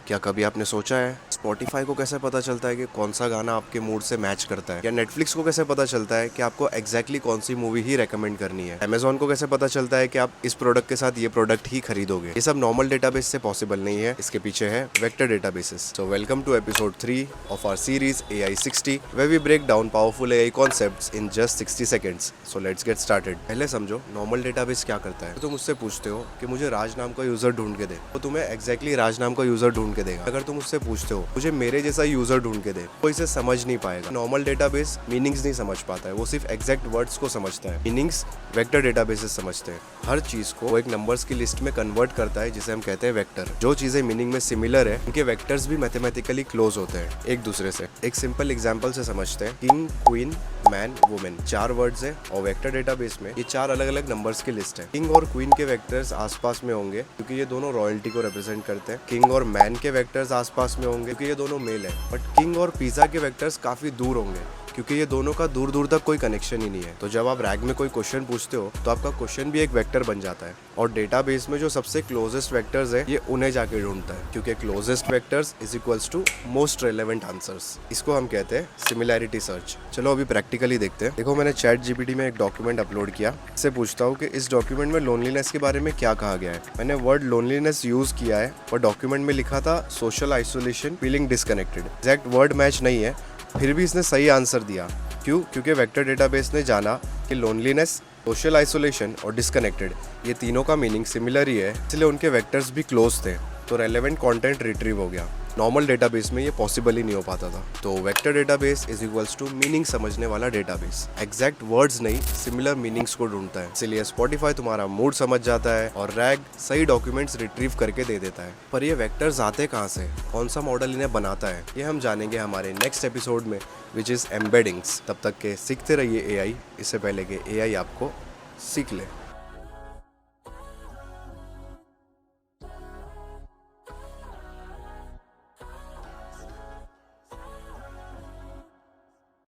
क्या कभी आपने सोचा है स्पॉटिफाई को कैसे पता चलता है कि कौन सा गाना आपके मूड से मैच करता है, या नेटफ्लिक्स को कैसे पता चलता है कि आपको एग्जैक्टली कौन सी मूवी ही रेकमेंड करनी है, अमेजॉन को कैसे पता चलता है कि आप इस प्रोडक्ट के साथ ये प्रोडक्ट ही खरीदोगे। ये सब नॉर्मल डेटाबेस से पॉसिबल नहीं है, इसके पीछे है vector databases. So welcome to episode 3 of our series AI 60 where we break down powerful AI concepts in just 60 seconds. So let's get started. पहले समझो नॉर्मल डेटाबेस क्या करता है। तो तुम उससे पूछते हो कि मुझे राज नाम का यूजर ढूंढ के दे, तो तुम्हें एग्जैक्टली राज नाम का यूजर ढूंढ के देगा। अगर तुम उससे पूछते हो मुझे मेरे जैसा यूजर ढूंढ के दे, वो इसे समझ नहीं पाएगा। नॉर्मल डेटाबेस मीनिंग्स नहीं समझ पाता है, वो सिर्फ एग्जैक्ट वर्ड्स को समझता है। मीनिंग्स वेक्टर डेटाबेसेस समझते हैं। हर चीज को वो एक नंबर्स की लिस्ट में कन्वर्ट करता है, जिसे हम कहते हैं वेक्टर। जो चीजें मीनिंग में सिमिलर है उनके वेक्टर्स भी मैथमेटिकली क्लोज होते हैं एक दूसरे से। एक सिंपल एग्जांपल से समझते हैं। King, queen, man, women 4 words है और वेक्टर डेटाबेस में ये 4 अलग अलग नंबर्स की लिस्ट है। किंग और क्वीन के वेक्टर्स आसपास में होंगे क्योंकि ये दोनों रॉयल्टी को रिप्रेजेंट करते हैं। किंग और मैन के वेक्टर्स आसपास में होंगे क्योंकि ये दोनों मेल है। बट किंग और पिज्जा के वेक्टर्स काफी दूर होंगे क्योंकि ये दोनों का दूर दूर तक कोई कनेक्शन ही नहीं है। तो जब आप रैग में कोई क्वेश्चन पूछते हो तो आपका क्वेश्चन भी एक वेक्टर बन जाता है, और डेटाबेस में जो सबसे क्लोजेस्ट वेक्टर्स है ये उन्हें जाके ढूंढता है, क्योंकि closest vectors is equals to most relevant answers. इसको हम कहते हैं सिमिलैरिटी सर्च। चलो अभी प्रैक्टिकली देखते हैं। देखो, मैंने चैट जीपीटी में एक डॉक्यूमेंट अपलोड किया। इससे पूछता हूँ कि इस डॉक्यूमेंट में लोनलीनेस के बारे में क्या कहा गया है। मैंने वर्ड लोनलीनेस यूज किया है और डॉक्यूमेंट में लिखा था social isolation, feeling disconnected. Exact word match नहीं है, फिर भी इसने सही आंसर दिया। क्यों? क्योंकि वेक्टर डेटाबेस ने जाना कि लोनलीनेस, सोशल आइसोलेशन और डिस्कनेक्टेड ये तीनों का मीनिंग सिमिलर ही है, इसलिए उनके वेक्टर्स भी क्लोज थे, तो रेलेवेंट कंटेंट रिट्रीव हो गया। नॉर्मल डेटाबेस में ये पॉसिबल ही नहीं हो पाता था। तो vector database is equals to meaning समझने वाला डेटाबेस। एग्जैक्ट वर्ड्स नहीं, सिमिलर मीनिंग्स को ढूंढता है। इसलिए स्पॉटिफाई तुम्हारा मूड समझ जाता है और रैग सही डॉक्यूमेंट्स रिट्रीव करके दे देता है। पर ये वेक्टर्स आते कहाँ से, कौन सा मॉडल इन्हें बनाता है, ये हम जानेंगे हमारे नेक्स्ट एपिसोड में, विच इज एम्बेडिंग्स। तब तक के सीखते रहिए AI, इससे पहले कि AI आपको सीख ले।